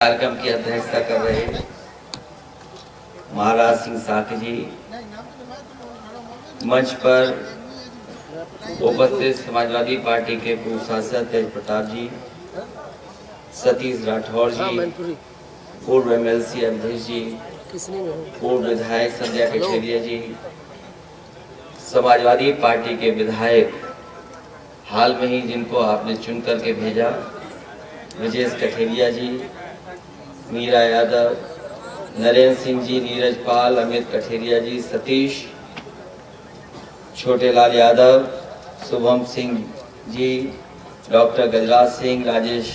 कार्यक्रम की अध्यक्षता कर रहे महाराज सिंह साकी जी, मंच पर उपस्थित समाजवादी पार्टी के पूर्व सांसद तेज प्रताप जी, सतीश राठौर जी, पूर्व एमएलसी अवधेश जी, पूर्व विधायक संध्या कठेरिया जी, समाजवादी पार्टी के विधायक हाल में ही जिनको आपने चुन करके भेजा, विजेश कठेरिया जी, मीरा यादव, नरेंद्र सिंह जी, नीरज पाल, अमित कठेरिया जी, सतीश, छोटेलाल यादव, शुभम सिंह जी, डॉक्टर गजराज सिंह, राजेश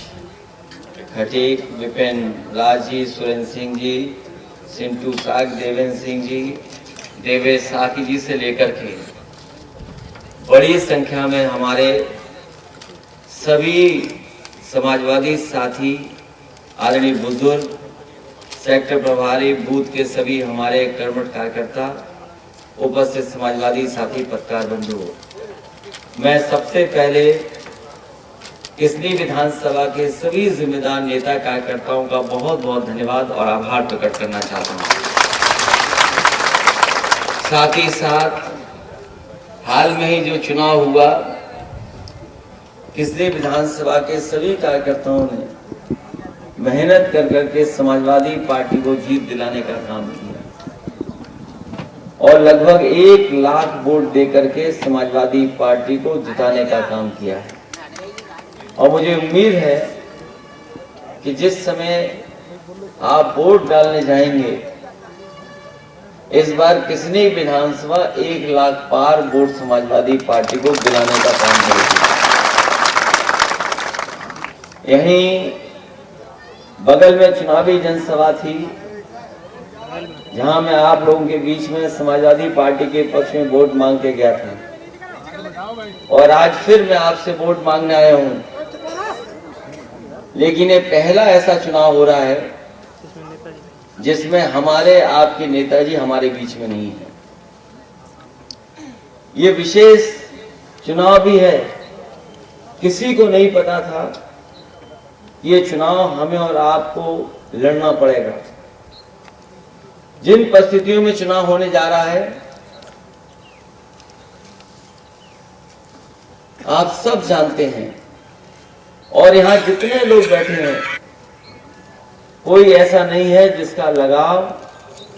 खटीक, विपिन राज जी, सुरेंद्र सिंह जी, सिंटू साग, देवेंद्र सिंह जी, देवेश साकी जी से लेकर के बड़ी संख्या में हमारे सभी समाजवादी साथी, आदरणीय बुजुर्ग, सेक्टर प्रभारी, बूथ के सभी हमारे कर्मठ कार्यकर्ता, उपस्थित समाजवादी साथी, पत्रकार बंधुओं, मैं सबसे पहले किसनी विधानसभा के सभी जिम्मेदार नेता कार्यकर्ताओं का बहुत बहुत धन्यवाद और आभार प्रकट करना चाहता हूं। साथ ही साथ हाल में ही जो चुनाव हुआ, किसनी विधानसभा के सभी कार्यकर्ताओं ने मेहनत कर करके समाजवादी पार्टी को जीत दिलाने का काम किया और लगभग 1 लाख वोट देकर के समाजवादी पार्टी को जिताने का काम किया है। और मुझे उम्मीद है कि जिस समय आप वोट डालने जाएंगे, इस बार किसनी विधानसभा 1 लाख पार वोट समाजवादी पार्टी को दिलाने का काम करेगी। यहीं बगल में चुनावी जनसभा थी, जहां मैं आप लोगों के बीच में समाजवादी पार्टी के पक्ष में वोट मांग के गया था और आज फिर मैं आपसे वोट मांगने आया हूं। लेकिन ये पहला ऐसा चुनाव हो रहा है जिसमें हमारे आपके नेताजी हमारे बीच में नहीं है। ये विशेष चुनाव भी है, किसी को नहीं पता था ये चुनाव हमें और आपको लड़ना पड़ेगा। जिन परिस्थितियों में चुनाव होने जा रहा है, आप सब जानते हैं और यहां जितने लोग बैठे हैं, कोई ऐसा नहीं है जिसका लगाव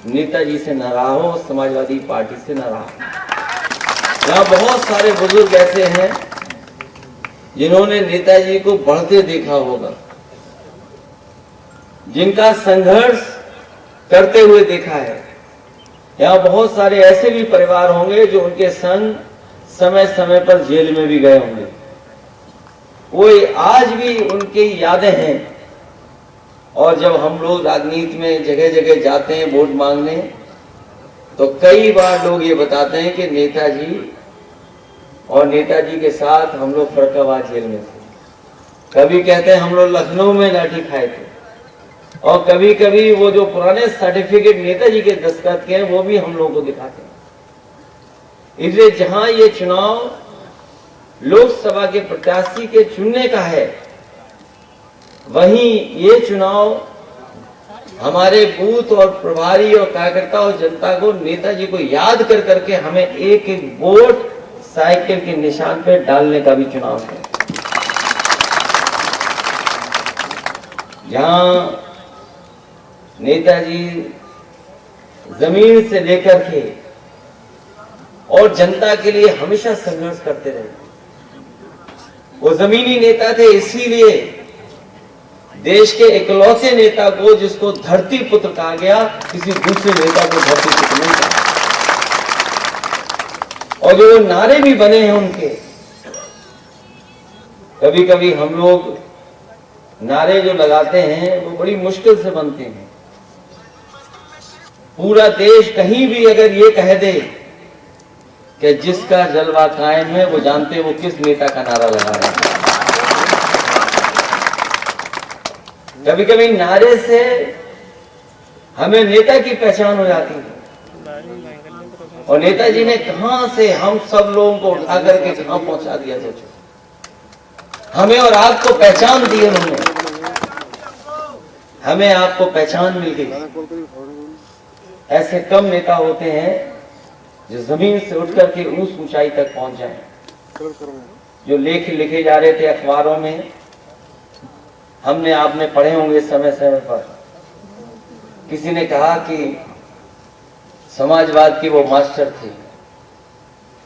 नेताजी से न रहा हो, समाजवादी पार्टी से न रहा हो। यहां बहुत सारे बुजुर्ग ऐसे हैं जिन्होंने नेताजी को बढ़ते देखा होगा, जिनका संघर्ष करते हुए देखा है। यहाँ बहुत सारे ऐसे भी परिवार होंगे जो उनके संग समय समय पर जेल में भी गए होंगे। वो आज भी उनकी यादें हैं। और जब हम लोग राजनीति में जगह जगह जाते हैं वोट मांगने, तो कई बार लोग ये बताते हैं कि नेताजी और नेताजी के साथ हम लोग फरक्काबाद जेल में थे। कभी कहते हैं हम लोग लखनऊ में लाठी खाए थे, और कभी कभी वो जो पुराने सर्टिफिकेट नेताजी के दस्तखत के हैं वो भी हम लोगों को दिखाते हैं। इसलिए जहां ये चुनाव लोकसभा के प्रत्याशी के चुनने का है, वहीं ये चुनाव हमारे बूथ और प्रभारी और कार्यकर्ता और जनता को नेताजी को याद कर करके हमें एक एक वोट साइकिल के निशान पे डालने का भी चुनाव है। जहां नेताजी जमीन से लेकर के और जनता के लिए हमेशा संघर्ष करते रहे। वो जमीनी नेता थे, इसीलिए देश के इकलौते नेता को, जिसको धरती पुत्र कहा गया, किसी दूसरे नेता को धरती पुत्र नहीं कहा। और जो नारे भी बने हैं उनके, कभी कभी हम लोग नारे जो लगाते हैं वो बड़ी मुश्किल से बनते हैं। पूरा देश कहीं भी अगर ये कह दे कि जिसका जलवा कायम है, वो जानते हैं वो किस नेता का नारा लगा रहा है। कभी कभी नारे से हमें नेता की पहचान हो जाती है, और नेताजी ने कहां से हम सब लोगों को उठा करके कहां पहुंचा दिया। सोचो, हमें और आपको पहचान दी उन्होंने। हमें आपको पहचान मिल गई। ऐसे कम नेता होते हैं जो जमीन से उठकर के उस ऊंचाई तक पहुंच जाएं। जो लेख लिखे जा रहे थे अखबारों में, हमने आपने पढ़े होंगे समय समय पर। किसी ने कहा कि समाजवाद के वो मास्टर थे,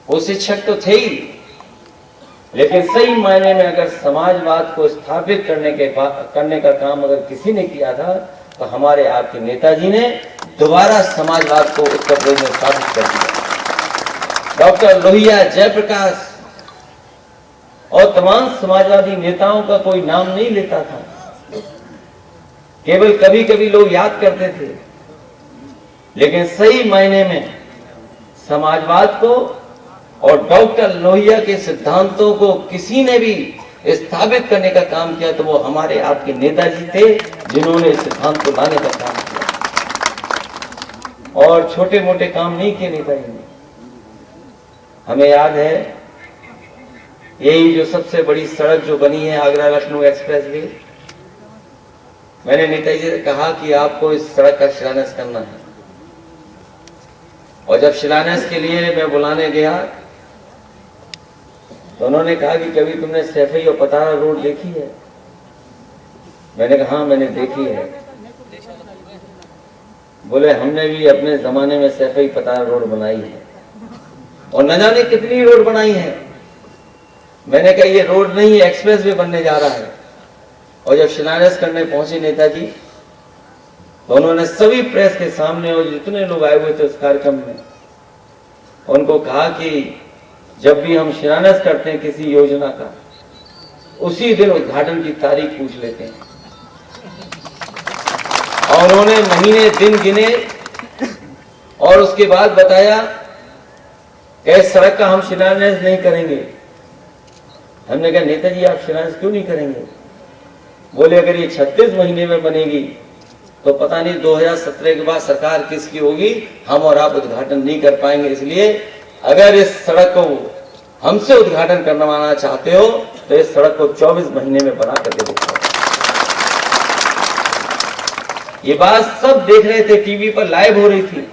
वो शिक्षक तो थे ही, लेकिन सही मायने में अगर समाजवाद को स्थापित करने का काम अगर किसी ने किया था तो हमारे आपके नेताजी ने दोबारा समाजवाद को उत्तर प्रदेश में स्थापित कर दिया। डॉक्टर लोहिया, जयप्रकाश और तमाम समाजवादी नेताओं का कोई नाम नहीं लेता था, केवल कभी कभी लोग याद करते थे, लेकिन सही मायने में समाजवाद को और डॉक्टर लोहिया के सिद्धांतों को किसी ने भी स्थापित करने का काम किया तो वो हमारे आपके नेताजी थे, जिन्होंने इस सिद्धांत को लाने का काम किया। और छोटे मोटे काम नहीं किए नेताजी ने। हमें याद है यही जो सबसे बड़ी सड़क जो बनी है आगरा लखनऊ एक्सप्रेस वे, मैंने नेताजी से कहा कि आपको इस सड़क का शिलान्यास करना है। और जब शिलान्यास के लिए मैं बुलाने गया तो उन्होंने कहा कि कभी तुमने सैफई और पतारा रोड देखी है? मैंने कहा हाँ मैंने देखी है। बोले हमने भी अपने जमाने में सैफई पतारा रोड बनाई है और न जाने कितनी रोड बनाई है। मैंने कहा ये रोड नहीं एक्सप्रेस वे बनने जा रहा है। और जब शिलान्यास करने पहुंचे नेताजी तो उन्होंने सभी प्रेस के सामने और जितने लोग आए हुए थे उस कार्यक्रम में उनको कहा कि जब भी हम शिलान्यास करते हैं किसी योजना का, उसी दिन उद्घाटन की तारीख पूछ लेते हैं। और उन्होंने महीने दिन गिने और उसके बाद बताया कि इस सड़क का हम शिलान्यास नहीं करेंगे। हमने कहा नेताजी आप शिलान्यास क्यों नहीं करेंगे? बोले अगर ये 36 महीने में बनेगी तो पता नहीं 2017 के बाद सरकार किसकी होगी, हम और आप उद्घाटन नहीं कर पाएंगे। इसलिए अगर इस सड़क को हमसे उद्घाटन करवाना चाहते हो तो इस सड़क को 24 महीने में बना करके दिखाओ। ये बात सब देख रहे थे, टीवी पर लाइव हो रही थी।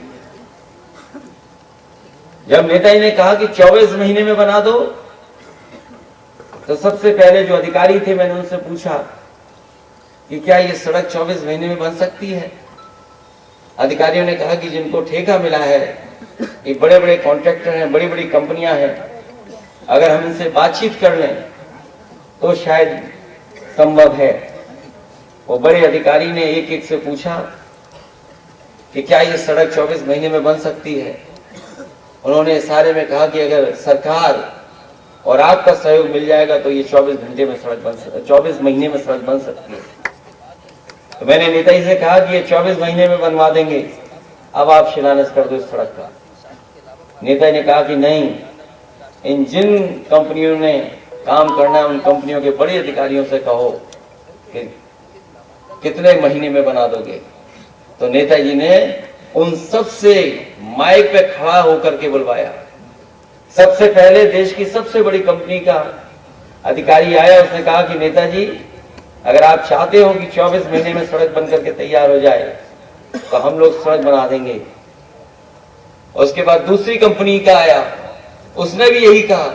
जब नेताजी ने कहा कि 24 महीने में बना दो तो सबसे पहले जो अधिकारी थे मैंने उनसे पूछा कि क्या ये सड़क 24 महीने में बन सकती है? अधिकारियों ने कहा कि जिनको ठेका मिला है ये बड़े बड़े कॉन्ट्रैक्टर हैं, बड़ी बड़ी कंपनियां हैं, अगर हम इनसे बातचीत कर लें तो शायद संभव है। वो बड़े अधिकारी ने एक एक से पूछा कि क्या ये सड़क 24 महीने में बन सकती है? उन्होंने सारे में कहा कि अगर सरकार और आपका सहयोग मिल जाएगा तो ये 24 महीने में सड़क बन सकती है। तो मैंने नेताजी से कहा कि ये 24 महीने में बनवा देंगे, अब आप शिलान्यास कर दो इस सड़क का। नेताजी ने कहा कि नहीं, इन जिन कंपनियों ने काम करना है उन कंपनियों के बड़े अधिकारियों से कहो कि कितने महीने में बना दोगे। तो नेताजी ने उन सबसे माइक पे खड़ा होकर के बुलवाया। सबसे पहले देश की सबसे बड़ी कंपनी का अधिकारी आया, उसने कहा कि नेताजी अगर आप चाहते हो कि 24 महीने में सड़क बनकर के तैयार हो जाए तो हम लोग सड़क बना देंगे। उसके बाद दूसरी कंपनी का आया, उसने भी यही कहा।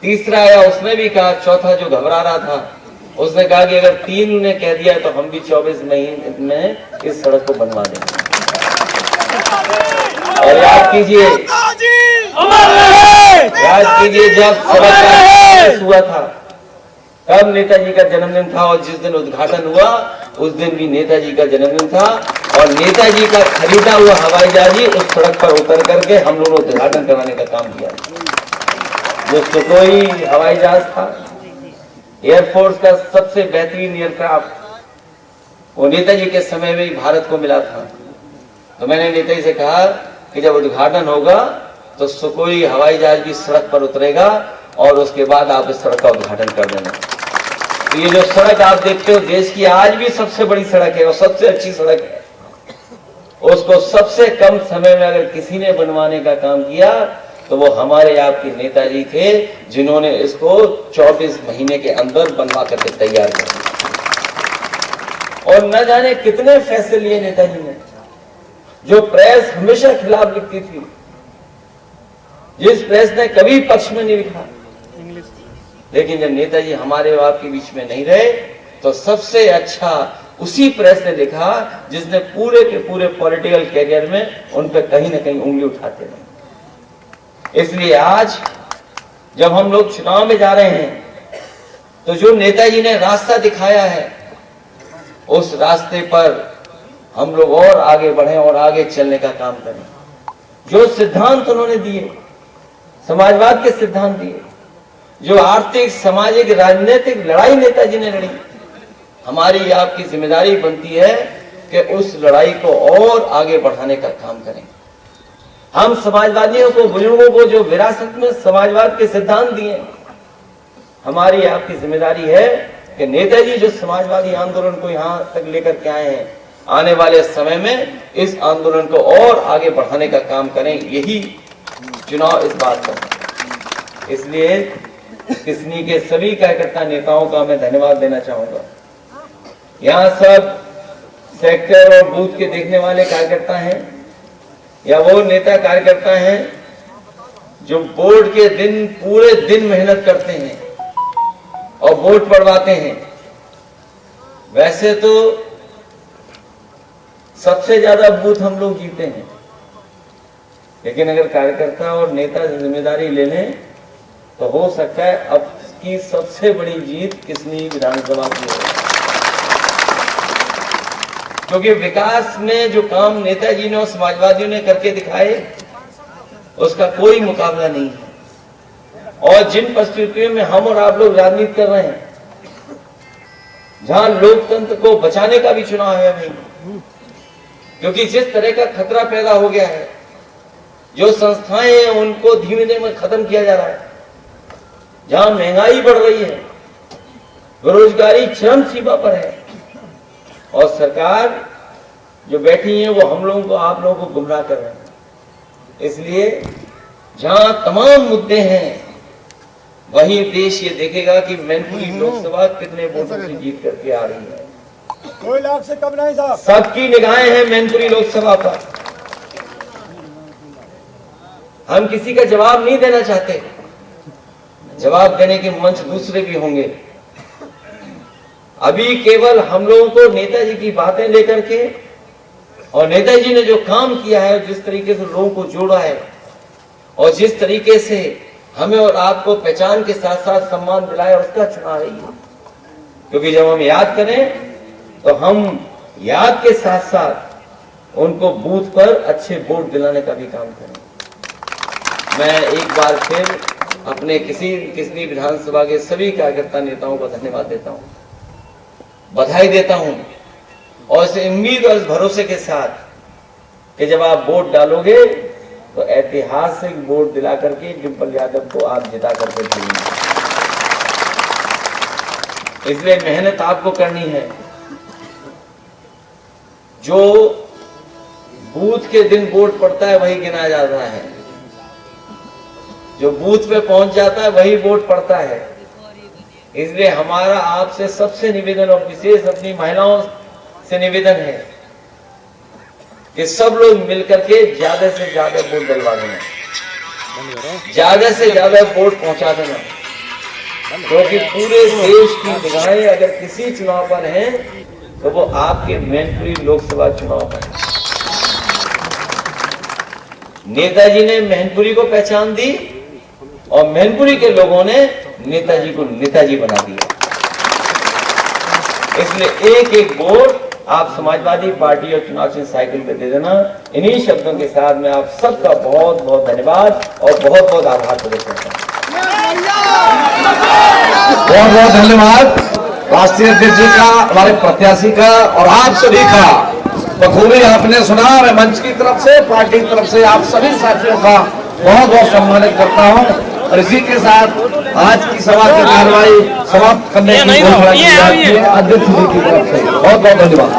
तीसरा आया, उसने भी कहा। चौथा जो घबरा रहा था उसने कहा कि अगर 3 ने कह दिया तो हम भी 24 महीने में इस सड़क को बनवा देंगे। और याद कीजिए जब सड़क का हुआ था तब नेताजी का जन्मदिन था और जिस दिन उद्घाटन हुआ उस दिन भी नेताजी का जन्मदिन था और नेताजी का खरीदा हुआ हवाई जहाज उस सड़क पर उतर करके हम लोगों ने उद्घाटन करवाने का काम किया। जो सुखोई हवाई जहाज था, एयरफोर्स का सबसे बेहतरीन एयरक्राफ्ट, वो नेताजी के समय में ही भारत को मिला था। तो मैंने नेताजी से कहा कि जब उद्घाटन होगा तो सुखोई हवाई जहाज भी सड़क पर उतरेगा और उसके बाद आप इस सड़क का उद्घाटन कर देना। तो ये जो सड़क आप देखते हो देश की आज भी सबसे बड़ी सड़क है और सबसे अच्छी सड़क है। उसको सबसे कम समय में अगर किसी ने बनवाने का काम किया तो वो हमारे आपके नेताजी थे, जिन्होंने इसको 24 महीने के अंदर बनवा करके तैयार कर दिया। और न जाने कितने फैसले लिए नेताजी ने, जो प्रेस हमेशा खिलाफ लिखती थी, जिस प्रेस ने कभी पक्ष में नहीं लिखा। लेकिन जब नेताजी हमारे और आपके बीच में नहीं रहे तो सबसे अच्छा उसी प्रेस ने लिखा जिसने पूरे के पूरे पॉलिटिकल कैरियर में उन पर कहीं ना कहीं उंगली उठाते रहे। इसलिए आज जब हम लोग चुनाव में जा रहे हैं तो जो नेताजी ने रास्ता दिखाया है उस रास्ते पर हम लोग और आगे बढ़े और आगे चलने का काम करें। जो सिद्धांत उन्होंने दिए, समाजवाद के सिद्धांत दिए, जो आर्थिक सामाजिक राजनीतिक लड़ाई नेताजी ने लड़ी, हमारी आपकी जिम्मेदारी बनती है कि उस लड़ाई को और आगे बढ़ाने का काम करें। हम समाजवादियों को, बुजुर्गों को जो विरासत में समाजवाद के सिद्धांत दिए, हमारी आपकी जिम्मेदारी है कि नेताजी जो समाजवादी आंदोलन को यहां तक लेकर के आए हैं, आने वाले समय में इस आंदोलन को और आगे बढ़ाने का काम करें। यही चुनाव इस बात का है। इसलिए किसनी के सभी कार्यकर्ता नेताओं का मैं धन्यवाद देना चाहूंगा। यहाँ सब सेक्टर और बूथ के देखने वाले कार्यकर्ता हैं या वो नेता कार्यकर्ता हैं जो वोट के दिन पूरे दिन मेहनत करते हैं और वोट पड़वाते हैं। वैसे तो सबसे ज्यादा बूथ हम लोग जीते हैं, लेकिन अगर कार्यकर्ता और नेता जिम्मेदारी ले लें तो हो सकता है अब की सबसे बड़ी जीत किसनी विधानसभा की है। क्योंकि विकास में जो काम नेताजी ने और समाजवादियों ने करके दिखाए उसका कोई मुकाबला नहीं है। और जिन परिस्थितियों में हम और आप लोग राजनीति कर रहे हैं, जहां लोकतंत्र को बचाने का भी चुनाव है भाई, क्योंकि जिस तरह का खतरा पैदा हो गया है, जो संस्थाएं हैं उनको धीमे धीमे खत्म किया जा रहा है, जहां महंगाई बढ़ रही है, बेरोजगारी चरम सीमा पर है और सरकार जो बैठी है वो हम लोगों को, आप लोगों को गुमराह कर रहे हैं। इसलिए जहां तमाम मुद्दे हैं वहीं देश ये देखेगा कि मैनपुरी लोकसभा कितने वोटों से जीत करके आ रही है। 2 लाख से कम नहीं साहब। सबकी निगाहें हैं मैनपुरी लोकसभा पर। हम किसी का जवाब नहीं देना चाहते, जवाब देने के मंच दूसरे भी होंगे। अभी केवल हम लोगों को नेताजी की बातें लेकर के और नेताजी ने जो काम किया है, जिस तरीके से लोगों को जोड़ा है और जिस तरीके से हमें और आपको पहचान के साथ साथ सम्मान दिलाया, उसका चुनाव है। क्योंकि जब हम याद करें तो हम याद के साथ साथ उनको बूथ पर अच्छे वोट दिलाने का भी काम करें। मैं एक बार फिर अपने किसी विधानसभा के सभी कार्यकर्ता नेताओं को धन्यवाद देता हूं, बधाई देता हूं और इस उम्मीद और इस भरोसे के साथ कि जब आप वोट डालोगे तो ऐतिहासिक वोट दिला करके डिम्पल यादव को आप जिता करके देंगे। इसलिए मेहनत आपको करनी है। जो बूथ के दिन वोट पड़ता है वही गिना जाता है, जो बूथ पे पहुंच जाता है वही वोट पड़ता है। इसलिए हमारा आपसे सबसे निवेदन और विशेष अपनी महिलाओं से निवेदन है कि सब लोग मिलकर के ज्यादा से ज्यादा वोट डलवा देना, ज्यादा से ज्यादा वोट पहुंचा देना, क्योंकि पूरे देश की निगाहें अगर किसी चुनाव पर हैं तो वो आपके मैनपुरी लोकसभा चुनाव पर है। नेताजी ने मैनपुरी को पहचान दी और मैनपुरी के लोगों ने नेताजी को नेताजी बना दिया। इसलिए एक एक वोट आप समाजवादी पार्टी और चुनाव चिन्ह साइकिल पे दे देना। इन्हीं शब्दों के साथ मैं आप सबका बहुत बहुत धन्यवाद और बहुत बहुत आभार प्रकट करता हूँ। बहुत बहुत धन्यवाद राष्ट्रीय अध्यक्ष जी का, हमारे प्रत्याशी का और आप सभी का बखूबी आपने सुना। मैं मंच की तरफ से, पार्टी की तरफ से आप सभी साथियों का बहुत बहुत सम्मानित करता हूं और इसी के साथ आज की सभा की कार्रवाई समाप्त करने की घोषणा की जाती है अध्यक्ष जी की तरफ से। बहुत बहुत धन्यवाद।